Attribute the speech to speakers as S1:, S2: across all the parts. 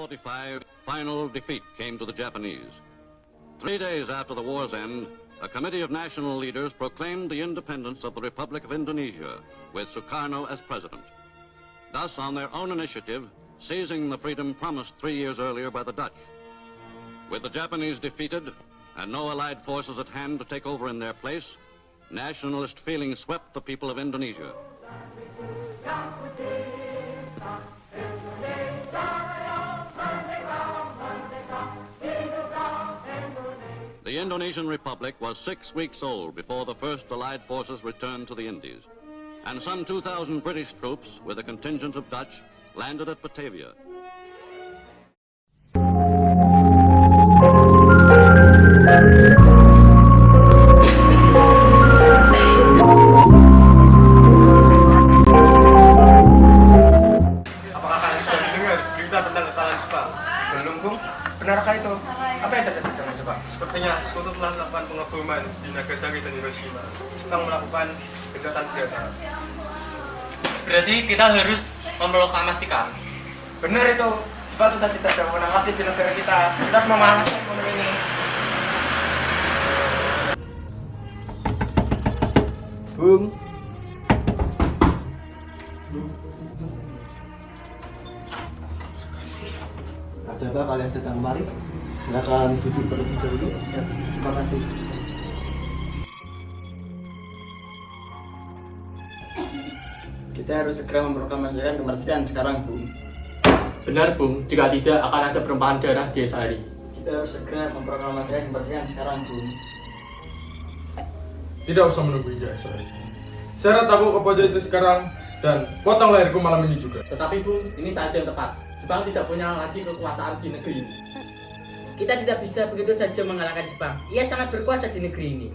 S1: 1945, final defeat came to the Japanese. 3 days after the war's end, a committee of national leaders proclaimed the independence of the Republic of Indonesia, with Sukarno as president. Thus, on their own initiative, seizing the freedom promised 3 years earlier by the Dutch. With the Japanese defeated and no Allied forces at hand to take over in their place, nationalist feeling swept the people of Indonesia. The Indonesian Republic was 6 weeks old before the first Allied forces returned to the Indies, and some 2,000 British troops, with a contingent of Dutch, landed at Batavia.
S2: Apakah kalian sudah mendengar berita tentang kekalahan Jepang? Belum, Bung. Benarkah itu? Apa yang terjadi dengan Jepang? Sepertinya sekutu telah melakukan pengeboman di Nagasaki dan Hiroshima. Jepang melakukan gencatan senjata.
S3: Berarti kita harus memproklamasikan.
S2: Benar itu. Jepang sudah tidak ada wewenang lagi di negara kita. Kita harus memahami momen ini.
S4: Bung. Ada apa kalian datang kemari? Silakan duduk terlebih dahulu. Ya, terima kasih.
S5: Kita harus segera memproklamasikan kemerdekaan sekarang, Bung.
S3: Benar, Bung. Jika tidak, akan ada pertumpahan darah di esok hari.
S5: Kita harus segera memproklamasikan kemerdekaan sekarang, Bung.
S6: Tidak usah menunggu hingga esok hari. Seret aku ke pojok itu sekarang dan potong leherku malam ini juga.
S3: Tetapi, Bung, ini saat yang tepat. Jepang tidak punya lagi kekuasaan di negeri ini.
S7: Kita tidak bisa begitu saja mengalahkan Jepang. Ia sangat berkuasa di negeri ini.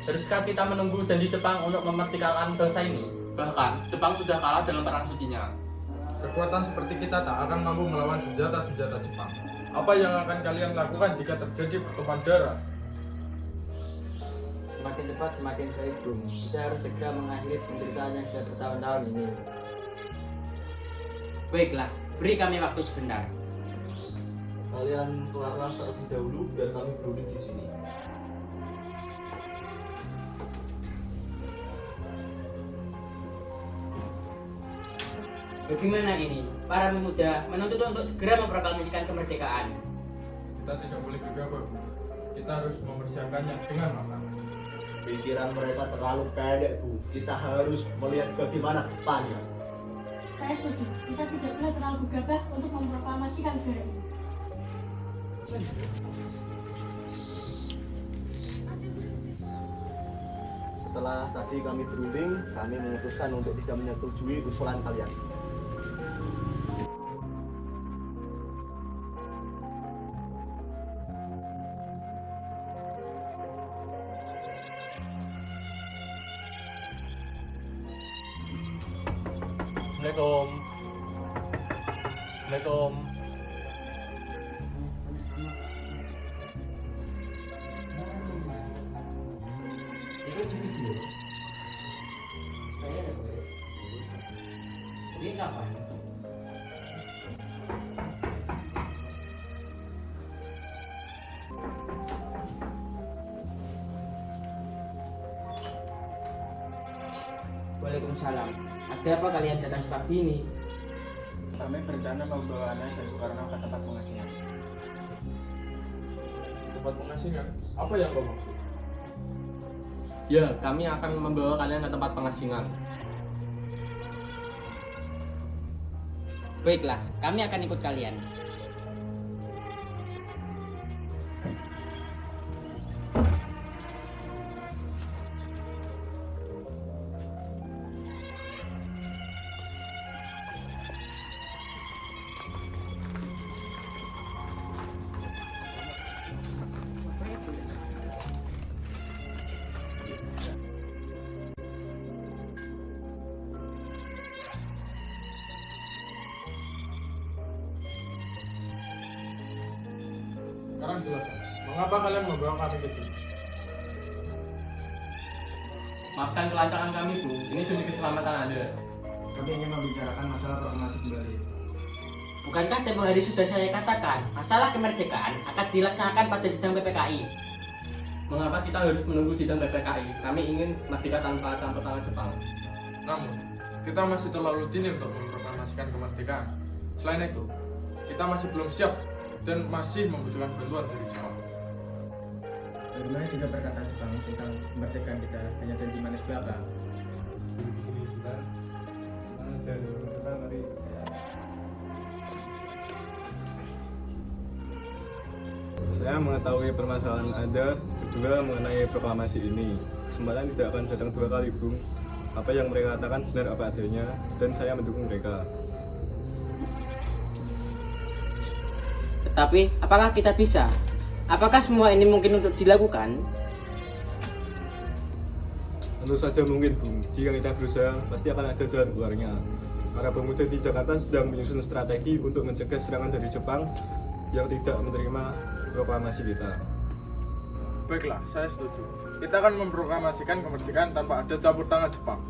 S3: Haruskah kita menunggu janji Jepang untuk memerdekakan bangsa ini? Bahkan, Jepang sudah kalah dalam perang sucinya.
S6: Kekuatan seperti kita tak akan mampu melawan senjata-senjata Jepang. Apa yang akan kalian lakukan jika terjadi pertumpahan darah?
S5: Semakin cepat semakin baik, Bung. Kita harus segera mengakhiri penderitaan yang sudah bertahun-tahun ini.
S7: Baiklah, beri kami waktu sebentar.
S4: Kalian keluarlah terlebih dahulu biar kami berunding di sini.
S7: Bagaimana ini? Para pemuda menuntut untuk segera memproklamasikan kemerdekaan.
S6: Kita tidak boleh gegabah. Kita harus mempersiapkannya dengan matang.
S4: Pikiran mereka terlalu pendek, Bu. Kita harus melihat bagaimana depannya.
S8: Saya setuju. Kita tidak boleh terlalu gegabah untuk memproklamasikan negara ini.
S4: Setelah tadi kami berunding, kami memutuskan untuk tidak menyetujui usulan kalian.
S3: Assalamualaikum. Assalamualaikum.
S7: Ini kapan? Waalaikumsalam. Ada apa kalian datang sepagi ini?
S2: Kami berencana membawa Anai dan Sukarno ke tempat pengasingan.
S6: Tempat pengasingan? Apa yang kau maksud?
S3: Ya, kami akan membawa kalian ke tempat pengasingan.
S7: Baiklah, kami akan ikut kalian.
S6: Sekarang jelaskan, mengapa kalian membawa kami ke sini?
S3: Maafkan kelancaran kami, Bu. Ini demi keselamatan Anda.
S5: Kami ingin membicarakan masalah proklamasi kembali.
S7: Bukankah tempoh hari sudah saya katakan, masalah kemerdekaan akan dilaksanakan pada sidang PPKI?
S3: Mengapa kita harus menunggu sidang PPKI? Kami ingin merdeka tanpa campur tangan Jepang.
S6: Namun, kita masih terlalu dini untuk memproklamasikan kemerdekaan. Selain itu, kita masih belum siap dan masih membutuhkan bantuan dari Jepang.
S5: Bagaimana jika perkataan Jepang tentang kemerdekaan kita hanya janji manis belaka?
S2: Di sini sudah dan kita mari. Saya mengetahui permasalahan Anda berdua mengenai proklamasi ini. Kesempatan tidak akan datang dua kali, Bung. Apa yang mereka katakan benar apa adanya, dan saya mendukung mereka.
S7: Tetapi, apakah kita bisa? Apakah semua ini mungkin untuk dilakukan?
S2: Tentu saja mungkin, Bung. Jika kita berusaha, pasti akan ada jalan keluarnya. Para pemuda di Jakarta sedang menyusun strategi untuk mencegah serangan dari Jepang yang tidak menerima proklamasi kita.
S6: Baiklah, saya setuju. Kita akan memproklamasikan kemerdekaan tanpa ada campur tangan Jepang.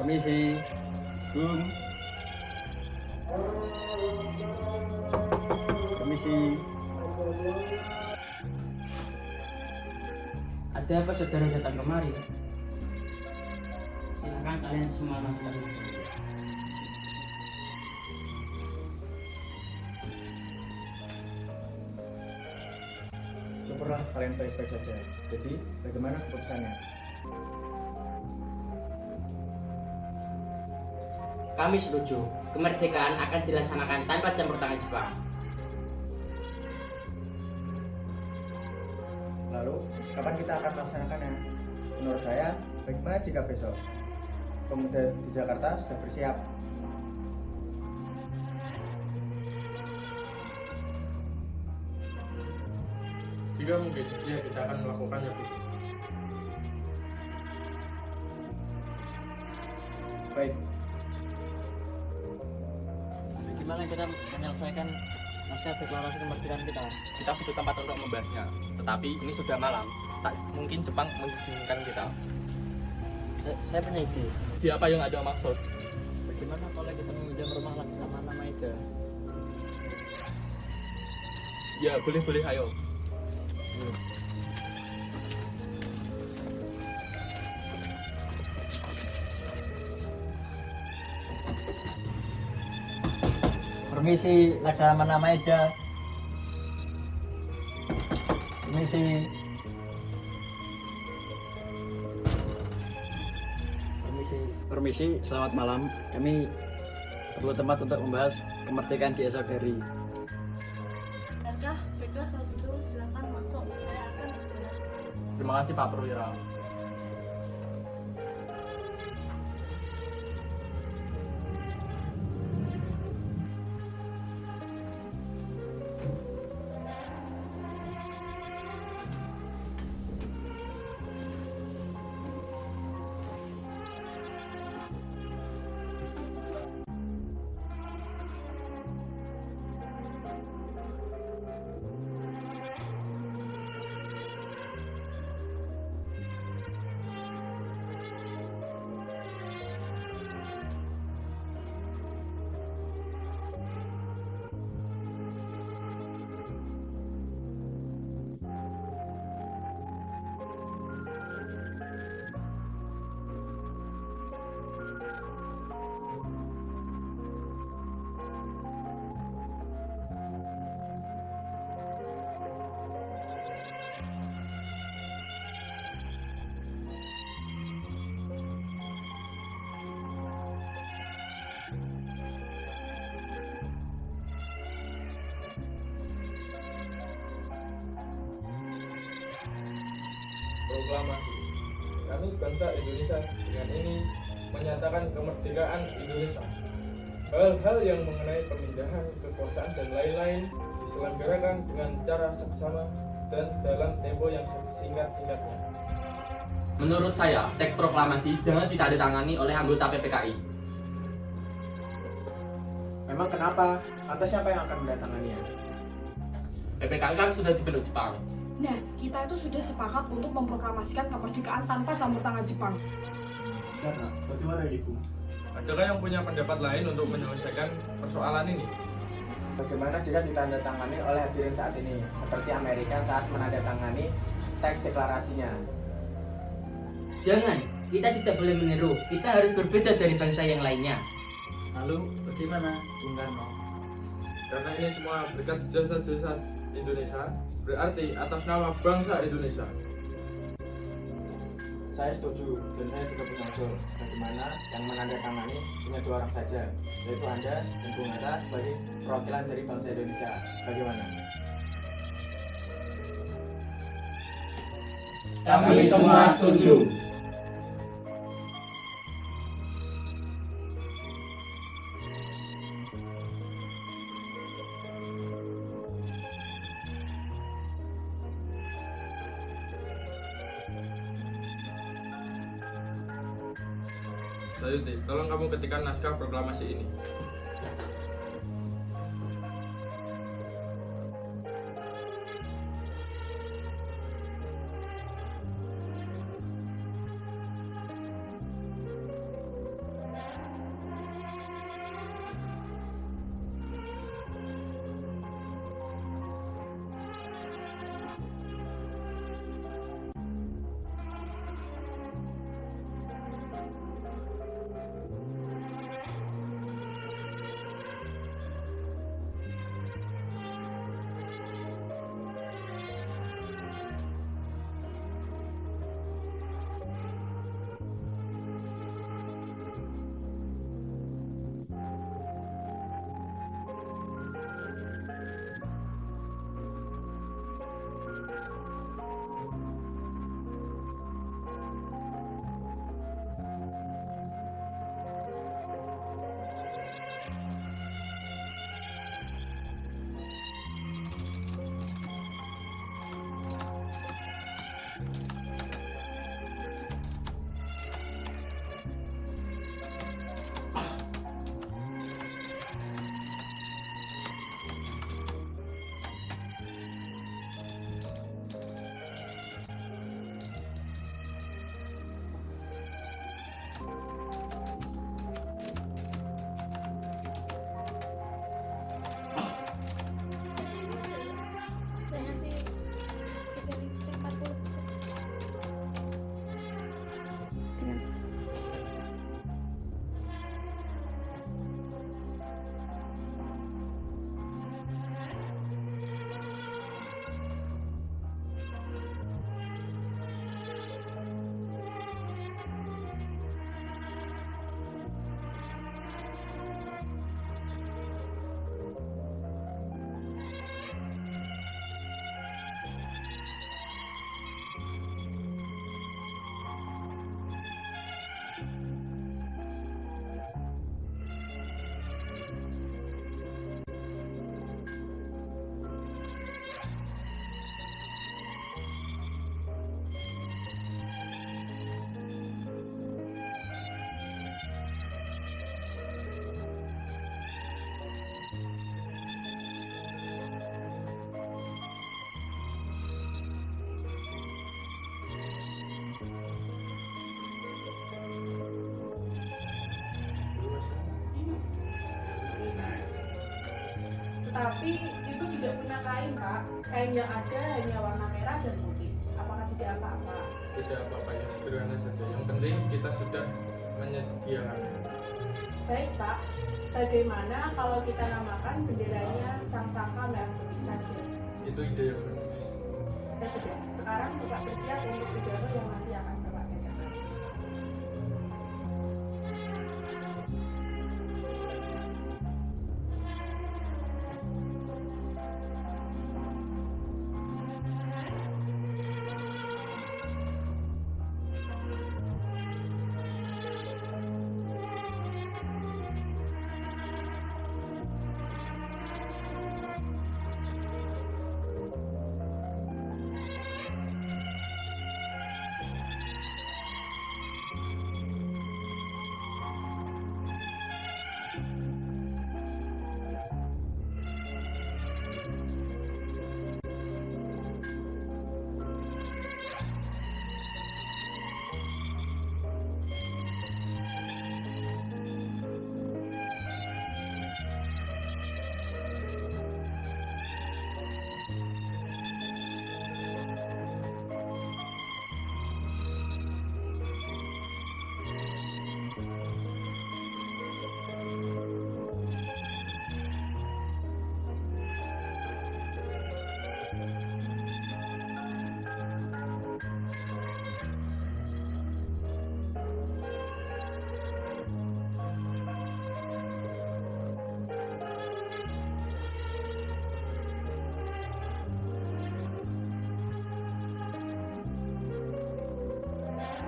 S5: Permisi, Bung. Permisi.
S7: Ada apa saudara datang kemari? Silakan kalian semua masuk ke dalam.
S5: Syukurlah kalian baik-baik saja. Jadi, bagaimana keputusannya?
S7: Kami setuju, kemerdekaan akan dilaksanakan tanpa campur tangan Jepang.
S5: Lalu, kapan kita akan melaksanakannya? Menurut saya, bagaimana jika besok pemuda di Jakarta sudah bersiap?
S6: Jika mungkin, ya kita akan melakukannya besok.
S5: Baik.
S9: Bagaimana kita menyelesaikan naskah deklarasi kemerdekaan kita?
S3: Kita butuh tempat untuk membahasnya. Tetapi ini sudah malam. Tak mungkin Jepang mengizinkan kita.
S9: Saya punya ide.
S3: Dia apa yang ada maksud?
S9: Bagaimana kalau kita meminjam rumah Laksamana Maeda?
S3: Ya, boleh-boleh, ayo.
S9: Permisi, Laksamana Maeda. Permisi. Permisi, selamat malam. Kami perlu tempat untuk membahas kemerdekaan di esok hari.
S8: Benarkah? Baiklah kalau gitu silakan masuk. Saya akan istirahat.
S3: Terima kasih Pak Perwira.
S6: Proklamasi. Kami bangsa Indonesia dengan ini menyatakan kemerdekaan Indonesia. Hal-hal yang mengenai pemindahan kekuasaan dan lain-lain diselenggarakan dengan cara seksama dan dalam tempo yang singkat-singkatnya.
S3: Menurut saya, teks proklamasi jangan ditandatangani oleh anggota PPKI.
S5: Memang kenapa? Lantas siapa yang akan mendatanganinya?
S3: PPKI kan sudah dibentuk Jepang.
S10: Nah, kita itu sudah sepakat untuk memproklamasikan kemerdekaan tanpa campur tangan Jepang.
S4: Karena bagaimana ini Bung?
S6: Adakah yang punya pendapat lain untuk menyelesaikan persoalan ini?
S5: Bagaimana jika ditandatangani oleh hadirin saat ini, seperti Amerika saat menandatangani teks deklarasinya?
S7: Jangan, kita tidak boleh meniru. Kita harus berbeda dari bangsa yang lainnya.
S9: Lalu bagaimana Bung Karno?
S6: Karena ini semua berkat jasa-jasa Indonesia, berarti atas nama bangsa Indonesia.
S5: Saya setuju dan saya juga punya usul. Bagaimana yang menandatangani hanya 2 orang saja, yaitu Anda dan Bung Hatta sebagai perwakilan dari bangsa Indonesia. Bagaimana?
S3: Kami semua setuju.
S6: Sayuti, tolong kamu ketikkan naskah proklamasi ini.
S8: Saya sih 3,40.
S10: Tapi ibu tidak punya kain, Pak. Kain yang ada hanya warna merah dan putih. Apakah tidak apa-apa?
S6: Tidak apa-apa, yang sederhana saja. Yang penting kita sudah menyediakan.
S10: Baik, Pak. Bagaimana kalau kita namakan benderanya Sang Saka merah putih saja?
S6: Itu ide yang bagus.
S10: Ya sudah. Sekarang coba bersiap untuk pidato yang nanti akan Bapak bacakan.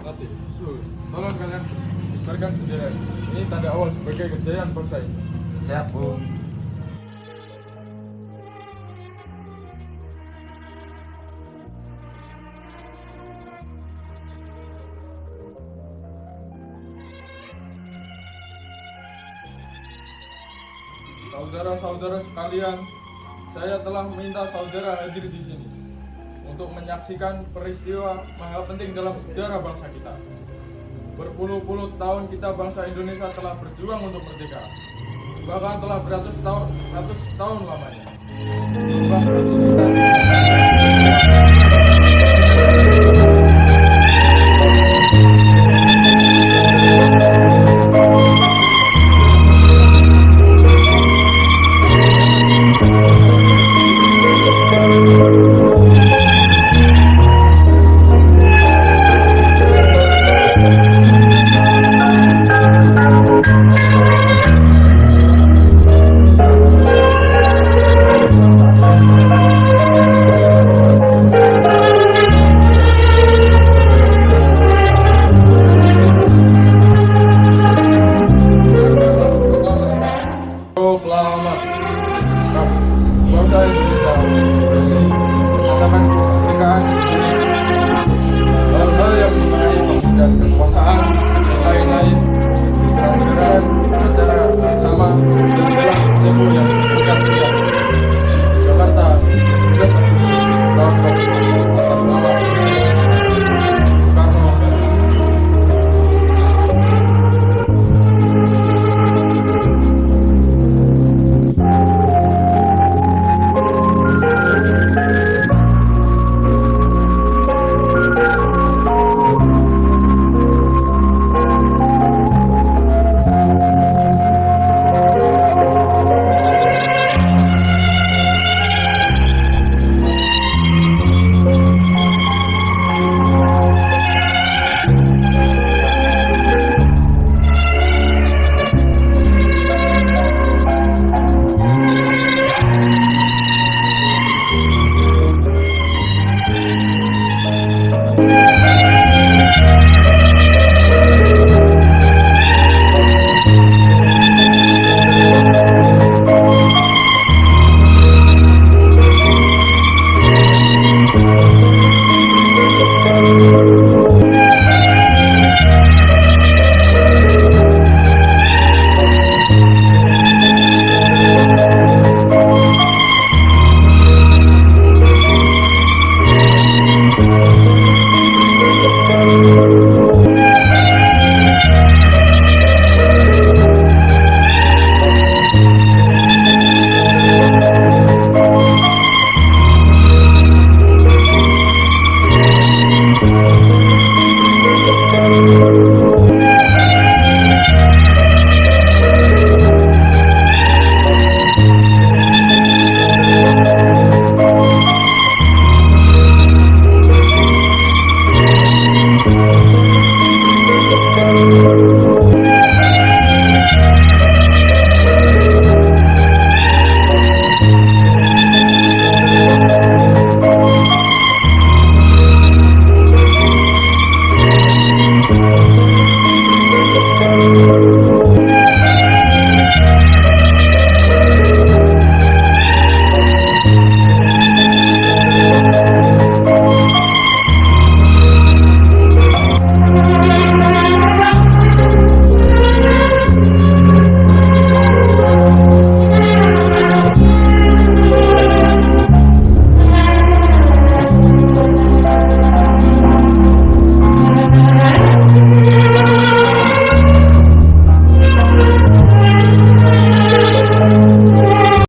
S6: alternatif. Tolong kalian kibarkan bendera. Ini tanda awal sebagai kejayaan bangsa ini.
S5: Siap, Bu.
S6: Saudara-saudara sekalian, saya telah meminta saudara hadir di sini untuk menyaksikan peristiwa maha penting dalam sejarah bangsa kita. Berpuluh-puluh tahun kita bangsa Indonesia telah berjuang untuk merdeka, bahkan telah beratus tahun lamanya. Gelombang kesulitan proklamasi bangsa Indonesia menyatakan kemerdekaan Indonesia. Hal-hal yang mengenai pemindahan kekuasaan dan lain-lain diselenggarakan dengan cara bersama dan dalam tempo yang singkat-singkat.